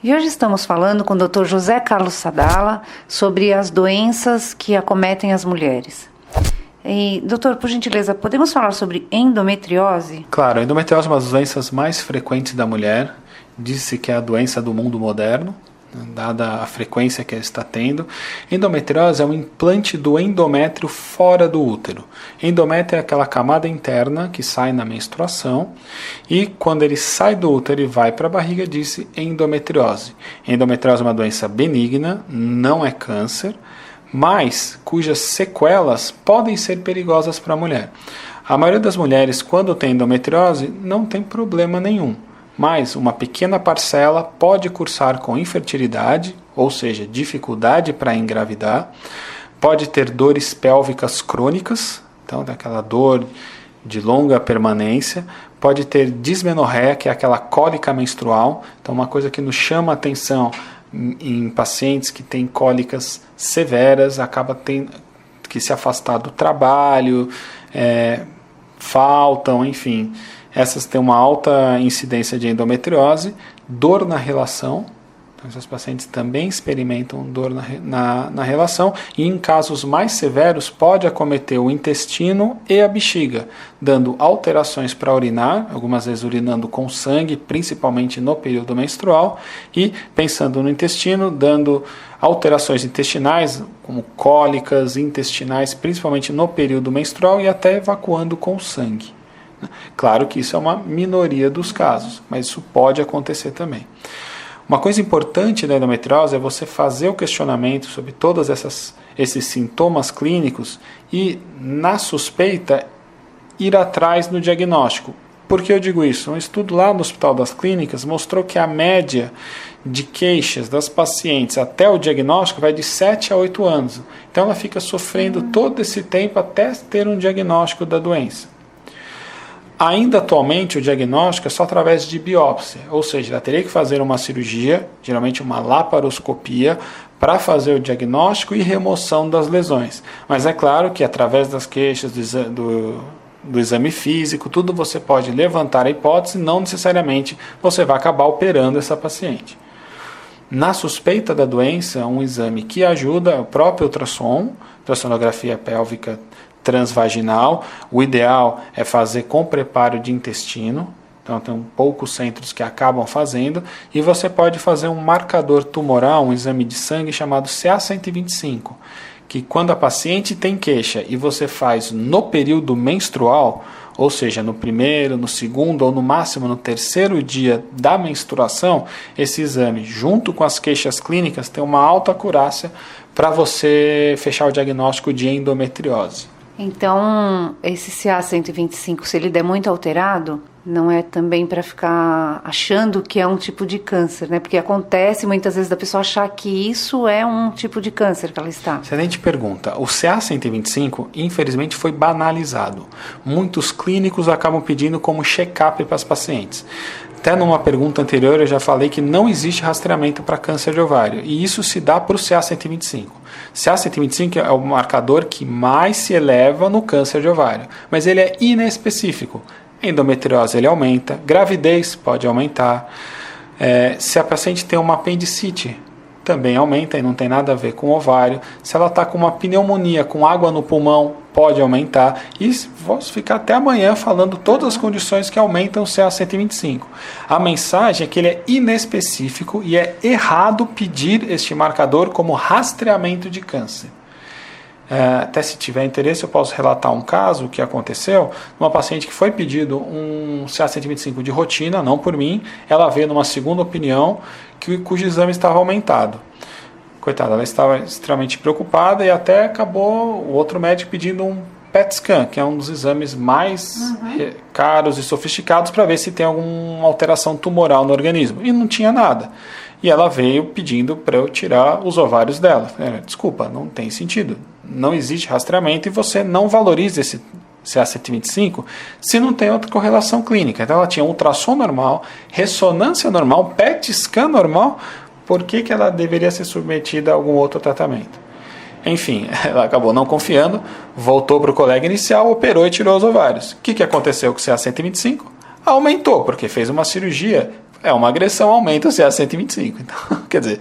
E hoje estamos falando com o Dr. José Carlos Sadala sobre as doenças que acometem as mulheres. E, doutor, por gentileza, podemos falar sobre endometriose? Claro, a endometriose é uma das doenças mais frequentes da mulher. Diz-se que é a doença do mundo moderno, dada a frequência que ela está tendo. Endometriose é um implante do endométrio fora do útero. Endométrio é aquela camada interna que sai na menstruação e quando ele sai do útero e vai para a barriga, diz-se endometriose. Endometriose é uma doença benigna, não é câncer, mas cujas sequelas podem ser perigosas para a mulher. A maioria das mulheres, quando tem endometriose, não tem problema nenhum. Mas uma pequena parcela pode cursar com infertilidade, ou seja, dificuldade para engravidar, pode ter dores pélvicas crônicas, então tem aquela dor de longa permanência, pode ter dismenorreia, que é aquela cólica menstrual, então uma coisa que nos chama a atenção em pacientes que têm cólicas severas, acaba tendo que se afastar do trabalho, faltam, enfim. Essas têm uma alta incidência de endometriose, dor na relação, então esses pacientes também experimentam dor na relação e em casos mais severos pode acometer o intestino e a bexiga, dando alterações para urinar, algumas vezes urinando com sangue, principalmente no período menstrual, e pensando no intestino, dando alterações intestinais, como cólicas intestinais, principalmente no período menstrual e até evacuando com sangue. Claro que isso é uma minoria dos casos, mas isso pode acontecer também. Uma coisa importante da endometriose é você fazer o questionamento sobre todos esses sintomas clínicos e, na suspeita, ir atrás do diagnóstico. Por que eu digo isso? Um estudo lá no Hospital das Clínicas mostrou que a média de queixas das pacientes até o diagnóstico vai de 7 a 8 anos. Então ela fica sofrendo todo esse tempo até ter um diagnóstico da doença. Ainda atualmente o diagnóstico é só através de biópsia, ou seja, ela teria que fazer uma cirurgia, geralmente uma laparoscopia, para fazer o diagnóstico e remoção das lesões. Mas é claro que através das queixas do exame físico, tudo você pode levantar a hipótese, não necessariamente você vai acabar operando essa paciente. Na suspeita da doença, um exame que ajuda é o próprio ultrassom, ultrassonografia pélvica transvaginal. O ideal é fazer com preparo de intestino, então tem poucos centros que acabam fazendo, e você pode fazer um marcador tumoral, um exame de sangue chamado CA-125, que quando a paciente tem queixa e você faz no período menstrual, ou seja, no primeiro, no segundo ou no máximo no terceiro dia da menstruação, esse exame, junto com as queixas clínicas, tem uma alta acurácia para você fechar o diagnóstico de endometriose. Então, esse CA-125, se ele der muito alterado, não é também para ficar achando que é um tipo de câncer, né? Porque acontece muitas vezes da pessoa achar que isso é um tipo de câncer que ela está. Excelente pergunta. O CA-125, infelizmente, foi banalizado. Muitos clínicos acabam pedindo como check-up para as pacientes. Até numa pergunta anterior eu já falei que não existe rastreamento para câncer de ovário, e isso se dá para o CA-125. CA-125 é o marcador que mais se eleva no câncer de ovário, mas ele é inespecífico. Endometriose ele aumenta, gravidez pode aumentar, se a paciente tem uma apendicite também aumenta e não tem nada a ver com o ovário. Se ela está com uma pneumonia, com água no pulmão, pode aumentar. E posso ficar até amanhã falando todas as condições que aumentam o CA-125. A mensagem é que ele é inespecífico e é errado pedir este marcador como rastreamento de câncer. Até se tiver interesse eu posso relatar um caso que aconteceu, uma paciente que foi pedido um CA-125 de rotina, não por mim, ela veio numa segunda opinião cujo exame estava aumentado. Coitada, ela estava extremamente preocupada e até acabou o outro médico pedindo um PET scan, que é um dos exames mais caros e sofisticados para ver se tem alguma alteração tumoral no organismo. E não tinha nada. E ela veio pedindo para eu tirar os ovários dela. Desculpa, não tem sentido. Não existe rastreamento e você não valoriza esse CA-125 se não tem outra correlação clínica. Então ela tinha ultrassom normal, ressonância normal, PET scan normal. Por que ela deveria ser submetida a algum outro tratamento? Enfim, ela acabou não confiando, voltou para o colega inicial, operou e tirou os ovários. O que aconteceu com o CA-125? Aumentou, porque fez uma cirurgia, é uma agressão, aumenta o CA 125. Então, quer dizer,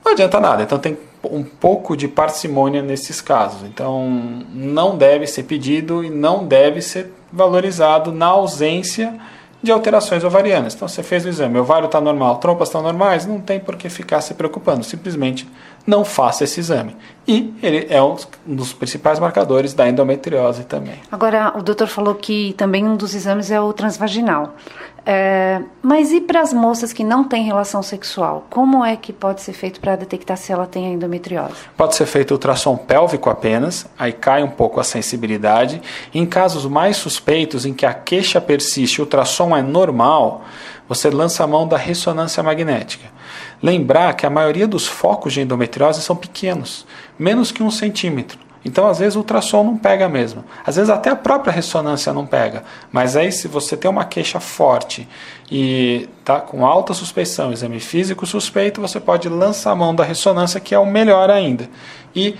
não adianta nada. Então tem um pouco de parcimônia nesses casos. Então não deve ser pedido e não deve ser valorizado na ausência de alterações ovarianas. Então você fez o exame, o ovário está normal, trompas estão normais, não tem por que ficar se preocupando, simplesmente não faça esse exame. E ele é um dos principais marcadores da endometriose também. Agora, o doutor falou que também um dos exames é o transvaginal. Mas e para as moças que não têm relação sexual? Como é que pode ser feito para detectar se ela tem a endometriose? Pode ser feito ultrassom pélvico apenas, aí cai um pouco a sensibilidade. Em casos mais suspeitos, em que a queixa persiste, o ultrassom é normal, você lança a mão da ressonância magnética. Lembrar que a maioria dos focos de endometriose são pequenos, menos que 1 centímetro. Então, às vezes, o ultrassom não pega mesmo. Às vezes, até a própria ressonância não pega. Mas aí, se você tem uma queixa forte e está com alta suspeição, exame físico suspeito, você pode lançar a mão da ressonância, que é o melhor ainda. E,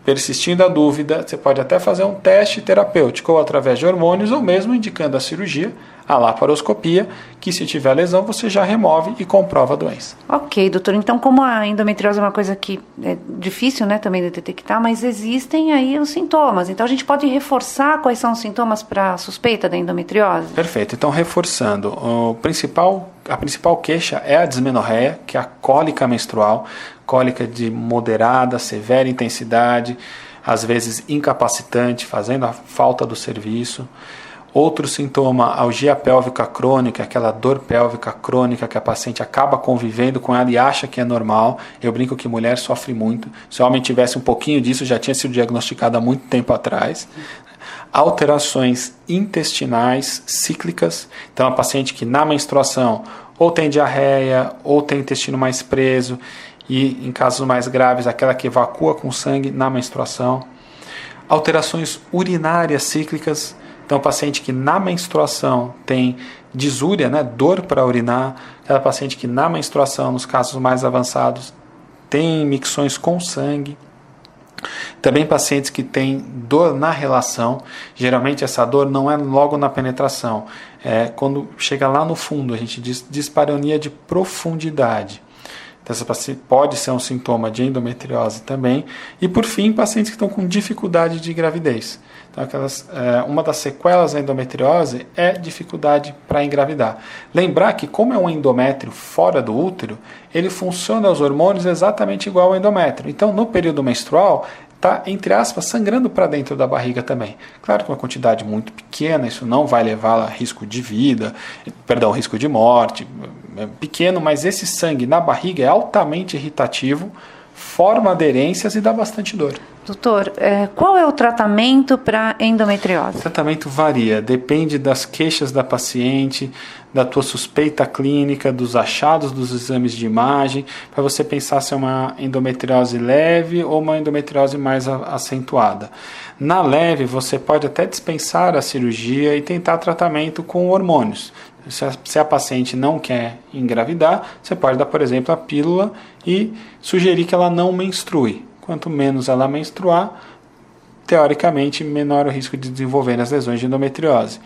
persistindo a dúvida, você pode até fazer um teste terapêutico, ou através de hormônios, ou mesmo indicando a cirurgia, a laparoscopia, que se tiver lesão, você já remove e comprova a doença. Ok, doutor. Então, como a endometriose é uma coisa que é difícil, né, também de detectar, mas existem aí os sintomas. Então, a gente pode reforçar quais são os sintomas para a suspeita da endometriose? Perfeito. Então, reforçando, a principal queixa é a dismenorreia, que é a cólica menstrual, cólica de moderada, severa intensidade, às vezes incapacitante, fazendo a falta do serviço. Outro sintoma, algia pélvica crônica, aquela dor pélvica crônica que a paciente acaba convivendo com ela e acha que é normal. Eu brinco que mulher sofre muito. Se o homem tivesse um pouquinho disso, já tinha sido diagnosticado há muito tempo atrás. Alterações intestinais cíclicas. Então, a paciente que na menstruação ou tem diarreia ou tem intestino mais preso e, em casos mais graves, aquela que evacua com sangue na menstruação. Alterações urinárias cíclicas. Então, paciente que na menstruação tem disúria, né, dor para urinar, aquela paciente que na menstruação, nos casos mais avançados, tem micções com sangue. Também pacientes que têm dor na relação, geralmente essa dor não é logo na penetração, é quando chega lá no fundo, a gente diz dispareunia de profundidade. Então, essa pode ser um sintoma de endometriose também. E, por fim, pacientes que estão com dificuldade de gravidez. Então, uma das sequelas da endometriose é dificuldade para engravidar. Lembrar que, como é um endométrio fora do útero, ele funciona aos hormônios exatamente igual ao endométrio. Então, no período menstrual, está, entre aspas, sangrando para dentro da barriga também. Claro que uma quantidade muito pequena, isso não vai levá-la a risco de risco de morte, é pequeno, mas esse sangue na barriga é altamente irritativo, forma aderências e dá bastante dor. Doutor, qual é o tratamento para endometriose? O tratamento varia, depende das queixas da paciente, da tua suspeita clínica, dos achados dos exames de imagem, para você pensar se é uma endometriose leve ou uma endometriose mais acentuada. Na leve, você pode até dispensar a cirurgia e tentar tratamento com hormônios. Se a paciente não quer engravidar, você pode dar, por exemplo, a pílula e sugerir que ela não menstrue. Quanto menos ela menstruar, teoricamente, menor o risco de desenvolver as lesões de endometriose.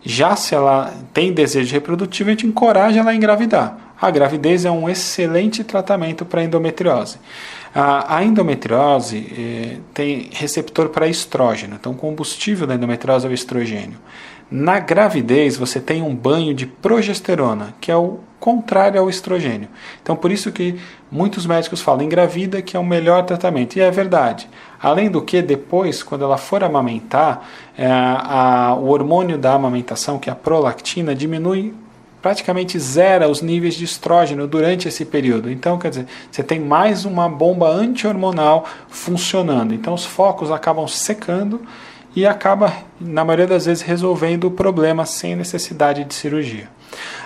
Já se ela tem desejo reprodutivo, a gente encoraja ela a engravidar. A gravidez é um excelente tratamento para a endometriose. A endometriose tem receptor para estrógeno, então o combustível da endometriose é o estrogênio. Na gravidez, você tem um banho de progesterona, que é o contrário ao estrogênio. Então, por isso que muitos médicos falam engravida, que é o melhor tratamento. E é verdade. Além do que, depois, quando ela for amamentar, o hormônio da amamentação, que é a prolactina, diminui praticamente zera os níveis de estrógeno durante esse período. Então, quer dizer, você tem mais uma bomba anti-hormonal funcionando. Então, os focos acabam secando e acaba, na maioria das vezes, resolvendo o problema sem necessidade de cirurgia.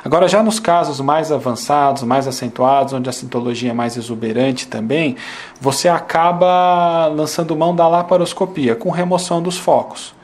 Agora, já nos casos mais avançados, mais acentuados, onde a sintologia é mais exuberante também, você acaba lançando mão da laparoscopia, com remoção dos focos.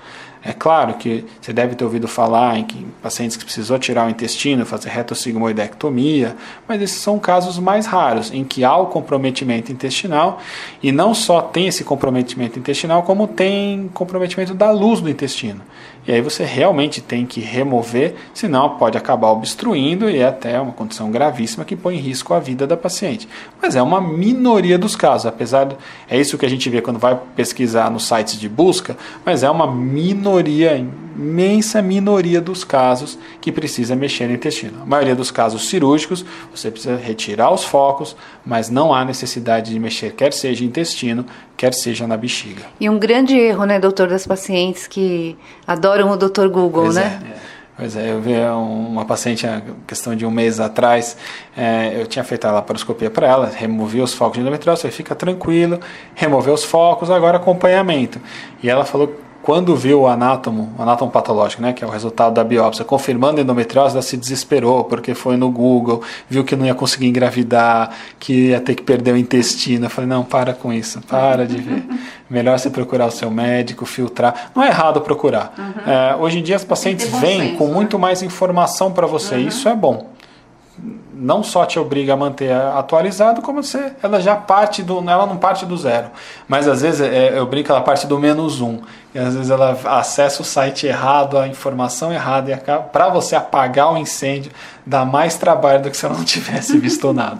É claro que você deve ter ouvido falar em pacientes que precisou tirar o intestino, fazer retossigmoidectomia, mas esses são casos mais raros, em que há o comprometimento intestinal, e não só tem esse comprometimento intestinal, como tem comprometimento da luz do intestino. e aí você realmente tem que remover, senão pode acabar obstruindo e é até uma condição gravíssima que põe em risco a vida da paciente. Mas é uma minoria dos casos, apesar de, é isso que a gente vê quando vai pesquisar nos sites de busca, mas é uma minoria, imensa minoria dos casos que precisa mexer no intestino. A maioria dos casos cirúrgicos, você precisa retirar os focos, mas não há necessidade de mexer, quer seja intestino, quer seja na bexiga. E um grande erro, né, doutor, das pacientes que adoram o Dr. Google, Pois né? Pois é, eu vi uma paciente, a questão de um mês atrás, eu tinha feito a laparoscopia para ela, removi os focos de endometriose, falei, fica tranquilo, removeu os focos, agora acompanhamento. E ela falou, quando viu o anátomo patológico, né, que é o resultado da biópsia, confirmando a endometriose, ela se desesperou, porque foi no Google, viu que não ia conseguir engravidar, que ia ter que perder o intestino. Eu falei, não, para com isso, para de ver. Melhor você procurar o seu médico, filtrar. Não é errado procurar. Hoje em dia as pacientes vêm com muito mais informação para você, isso é bom. Não só te obriga a manter atualizado, como ela já ela não parte do zero. Mas às vezes eu brinco, ela parte do -1. E às vezes ela acessa o site errado, a informação errada, e para você apagar o incêndio, dá mais trabalho do que se ela não tivesse visto nada.